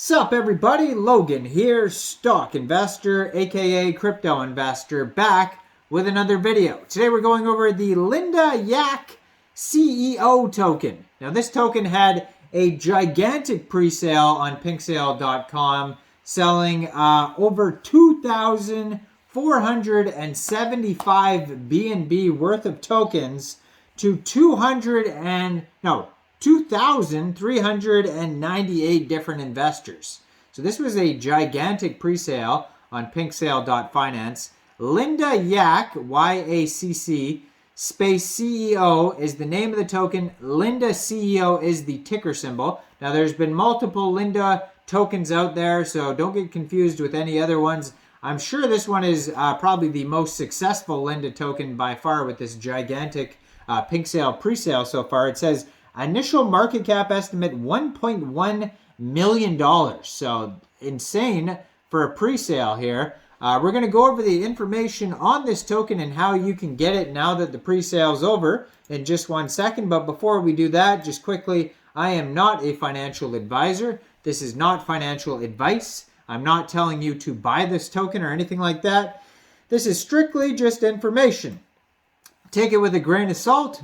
Sup everybody, Logan here, stock investor, aka crypto investor, back with another video. Today we're going over the LindaYacc CEO token. Now this token had a gigantic pre-sale on pinksale.com, selling over 2,475 BNB worth of tokens to 2,398 different investors. So this was a gigantic pre-sale on pinksale.finance. LindaYacc, YACC, space CEO is the name of the token. LindaCEO is the ticker symbol. Now there's been multiple Linda tokens out there, so don't get confused with any other ones. I'm sure this one is probably the most successful Linda token by far with this gigantic PinkSale pre-sale so far. It says initial market cap estimate $1.1 million. So insane for a pre-sale here. We're going to go over the information on this token and how you can get it now that the pre-sale is over in just 1 second. But before we do that, just quickly, I am not a financial advisor. This is not financial advice. I'm not telling you to buy this token or anything like that. This is strictly just information. Take it with a grain of salt.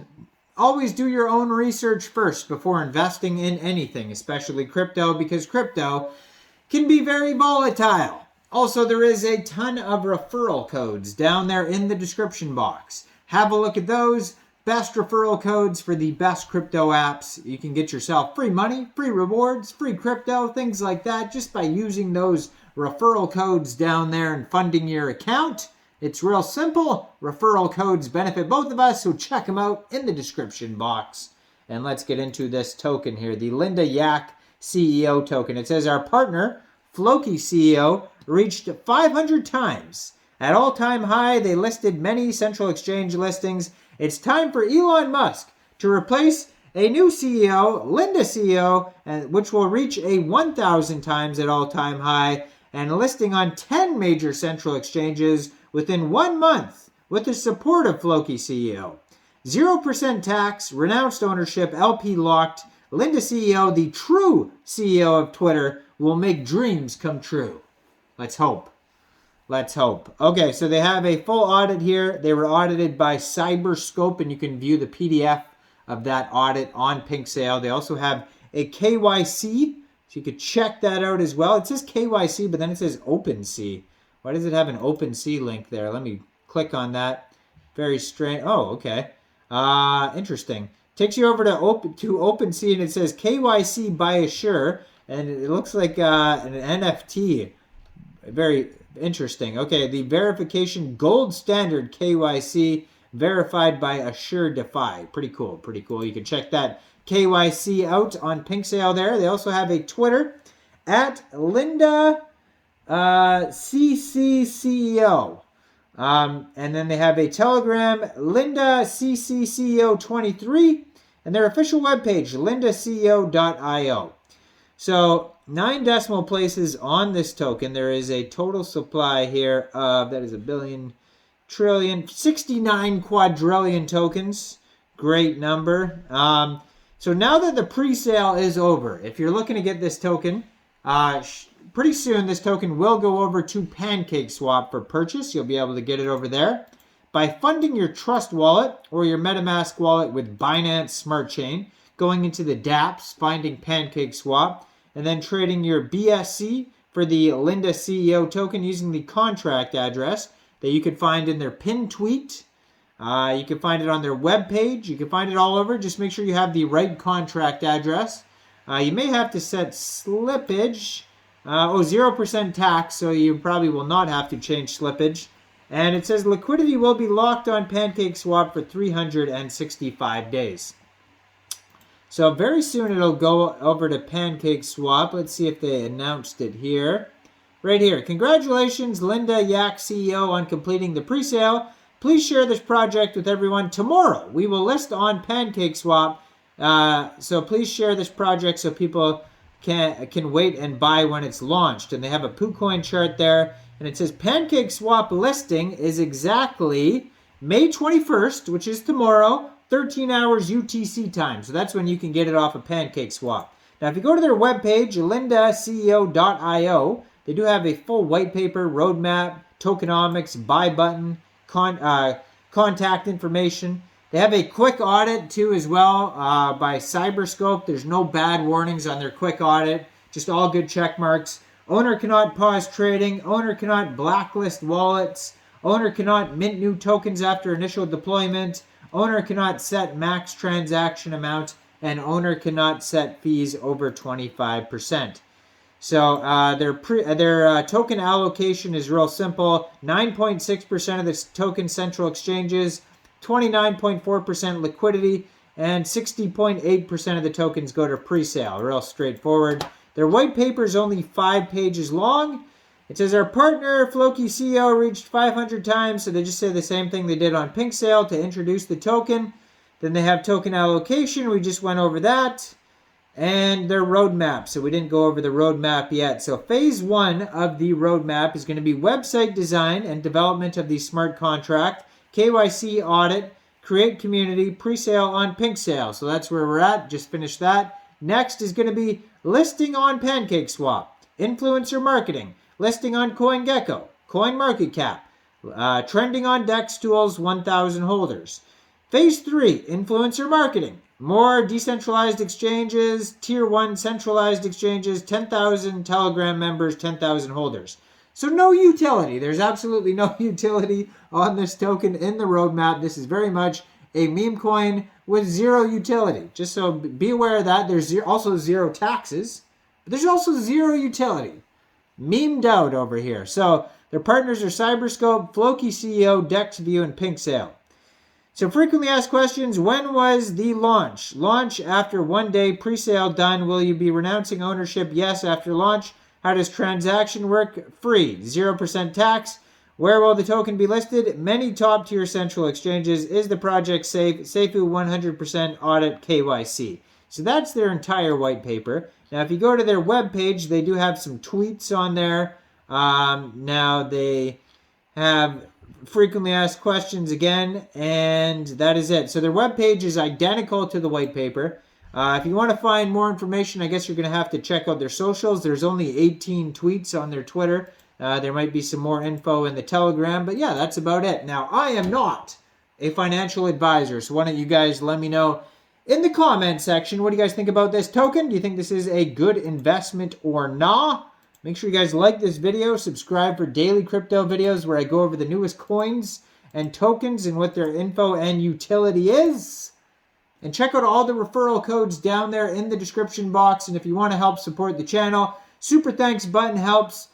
Always do your own research first before investing in anything, especially crypto, because crypto can be very volatile. Also, there is a ton of referral codes down there in the description box. Have a look at those. Best referral codes for the best crypto apps. You can get yourself free money, free rewards, free crypto, things like that, just by using those referral codes down there and funding your account. It's real simple. Referral codes benefit both of us, so check them out in the description box. And let's get into this token here, the LindaYacc CEO token. It says our partner, Floki CEO, reached 500 times. At all-time high, they listed many central exchange listings. It's time for Elon Musk to replace a new CEO, LindaCEO, which will reach a 1,000 times at all-time high and listing on 10 major central exchanges within 1 month with the support of Floki CEO. 0% tax, renounced ownership, LP locked. LindaCEO, the true CEO of Twitter, will make dreams come true. Let's hope. Let's hope. Okay, so they have a full audit here. They were audited by Cyberscope, and you can view the PDF of that audit on PinkSale. They also have a KYC, so you could check that out as well. It says KYC, but then it says OpenSea. Why does it have an OpenSea link there? Let me click on that. Very strange. Oh, okay. Interesting. Takes you over to OpenSea, and it says KYC by Assure, and it looks like an NFT. Very interesting. Okay, the verification gold standard KYC verified by Assure DeFi. Pretty cool. Pretty cool. You can check that KYC out on PinkSale there. They also have a Twitter at LindaCEO. And then they have a Telegram, LindaCEO23, and their official webpage, LindaCEO.io. So 9 decimal places on this token. There is a total supply here of, that is a billion, trillion, 69 quadrillion tokens. Great number. So now that the pre-sale is over, if you're looking to get this token, pretty soon this token will go over to PancakeSwap for purchase. You'll be able to get it over there by funding your Trust wallet or your MetaMask wallet with Binance Smart Chain, going into the dApps, finding PancakeSwap, and then trading your BSC for the LindaCEO token using the contract address that you could find in their pinned tweet. You can find it on their webpage. You can find it all over. Just make sure you have the right contract address. You may have to set slippage. 0% tax, so you probably will not have to change slippage. And it says liquidity will be locked on PancakeSwap for 365 days. So very soon it'll go over to PancakeSwap. Let's see if they announced it here. Right here. Congratulations, LindaYacc CEO, on completing the pre-sale. Please share this project with everyone. Tomorrow we will list on PancakeSwap. So please share this project so people can wait and buy when it's launched. And they have a PooCoin chart there. And it says PancakeSwap listing is exactly May 21st, which is tomorrow, 13 hours UTC time. So that's when you can get it off of PancakeSwap. Now, if you go to their webpage, LindaCEO.io, they do have a full white paper, roadmap, tokenomics, buy button, contact information. They have a quick audit too as well by Cyberscope. There's no bad warnings on their quick audit, just all good check marks. Owner cannot pause trading. Owner cannot blacklist wallets. Owner cannot mint new tokens after initial deployment. Owner cannot set max transaction amount. And owner cannot set fees over 25%. So their token allocation is real simple. 9.6% of the token central exchanges, 29.4% liquidity, and 60.8% of the tokens go to pre-sale. Real straightforward. Their white paper is only 5 pages long. It says our partner, Floki CEO, reached 500 times. So they just say the same thing they did on Pink Sale to introduce the token. Then they have token allocation. We just went over that. And their roadmap. So we didn't go over the roadmap yet. So phase 1 of the roadmap is going to be website design and development of the smart contract, KYC audit, create community, pre-sale on Pink Sale. So that's where we're at. Just finished that. Next is going to be listing on PancakeSwap, influencer marketing, listing on CoinGecko, CoinMarketCap, trending on DEX tools, 1,000 holders. Phase 3, influencer marketing. More decentralized exchanges, tier 1 centralized exchanges, 10,000 Telegram members, 10,000 holders. So no utility. There's absolutely no utility on this token in the roadmap. This is very much a meme coin with zero utility. Just so be aware of that. There's also zero taxes, but there's also zero utility. Memed out over here. So their partners are Cyberscope, Floki CEO, DexView, and Pink Sale. So frequently asked questions, when was the launch? Launch after 1 day, pre-sale done. Will you be renouncing ownership? Yes, after launch. How does transaction work? Free, 0% tax. Where will the token be listed? Many top-tier central exchanges. Is the project safe? SAFU 100% audit KYC. So that's their entire white paper. Now, if you go to their webpage, they do have some tweets on there. Now, they have frequently asked questions again, and that is it. So their webpage is identical to the white paper. If you want to find more information, I guess you're going to have to check out their socials. There's only 18 tweets on their Twitter. There might be some more info in the Telegram, but yeah, that's about it. Now, I am not a financial advisor, so why don't you guys let me know in the comment section, what do you guys think about this token? Do you think this is a good investment or not? Make sure you guys like this video, subscribe for daily crypto videos where I go over the newest coins and tokens and what their info and utility is. And check out all the referral codes down there in the description box. And if you want to help support the channel, super thanks button helps.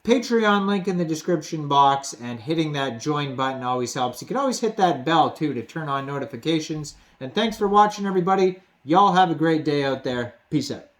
Patreon link in the description box, and hitting that join button always helps. You can always hit that bell too to turn on notifications. And thanks for watching, everybody. Y'all have a great day out there. Peace out.